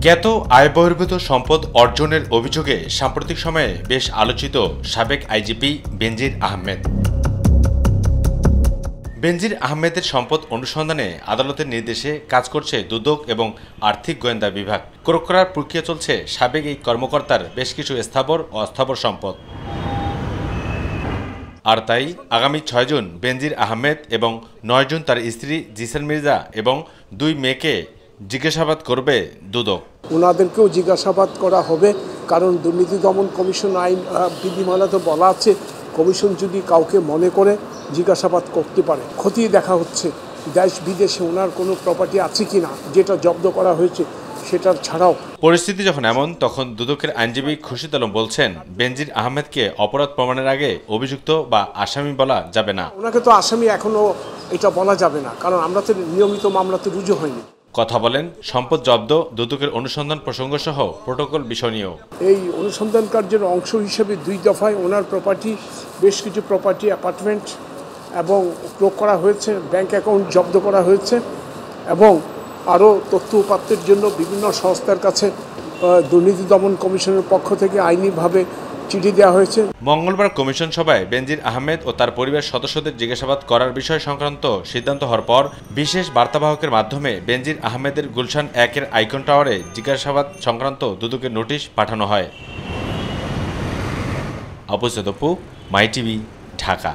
জ্ঞাত আয় বহির্ভূত সম্পদ অর্জনের অভিযোগে সাম্প্রতিক সময়ে বেশ আলোচিত সাবেক আইজিপি বেনজির আহমেদ। বেনজির আহমেদের সম্পদ অনুসন্ধানে আদালতের নির্দেশে কাজ করছে দুদক এবং আর্থিক গোয়েন্দা বিভাগ। ক্রয় করার প্রক্রিয়া চলছে সাবেক এই কর্মকর্তার বেশ কিছু স্থাবর ও অস্থাবর সম্পদ। আর তাই আগামী ৬ জুন বেনজির আহমেদ এবং ৯ জুন তার স্ত্রী জিসান মির্জা এবং ২ মেয়েকে জিজ্ঞাসাবাদ করবে দুদক। ওনাদেরকেও জিজ্ঞাসাবাদ করা হবে, কারণ দুর্নীতি দমন কমিশন আইন বিধিমালাতে বলা আছে কমিশন যদি কাউকে মনে করে জিজ্ঞাসাবাদ করতে পারে। খতিয়ে দেখা হচ্ছে দেশ বিদেশে ওনার কোনো প্রপার্টি আছে কিনা, যেটা জব্দ করা হয়েছে সেটার ছাড়াও। পরিস্থিতি যখন এমন, তখন দুদকের আইনজীবী খুরশিদ আলম বলছেন, বেনজির আহমেদকে অপরাধ প্রমাণের আগে অভিযুক্ত বা আসামি বলা যাবে না। ওনাকে তো আসামি এখনো এটা বলা যাবে না, কারণ আমরা তো নিয়মিত মামলাতে রুজু হয়নি। কথা বলেন সম্পদ জব্দ, দুদকের অনুসন্ধান প্রসঙ্গ সহ প্রটোকল বিষয় নিয়েও। এই অনুসন্ধান কার্যের অংশ হিসেবে ২ দফায় ওনার প্রপার্টি, বেশ কিছু প্রপার্টি, অ্যাপার্টমেন্ট এবং ক্রয় করা হয়েছে, ব্যাংক অ্যাকাউন্ট জব্দ করা হয়েছে এবং আরও তথ্য উপাত্তের জন্য বিভিন্ন সংস্থার কাছে দুর্নীতি দমন কমিশনের পক্ষ থেকে আইনিভাবে চিঠি দেওয়া হয়েছে। মঙ্গলবার কমিশন সভায় বেনজির আহমেদ ও তার পরিবার সদস্যদের জিজ্ঞাসাবাদ করার বিষয় সংক্রান্ত সিদ্ধান্ত হওয়ার পর বিশেষ বার্তাবাহকের মাধ্যমে বেনজির আহমেদের গুলশান ১-এর আইকন টাওয়ারে জিজ্ঞাসাবাদ সংক্রান্ত দুদকের নোটিশ পাঠানো হয়। অপু, মাই টিভি, ঢাকা।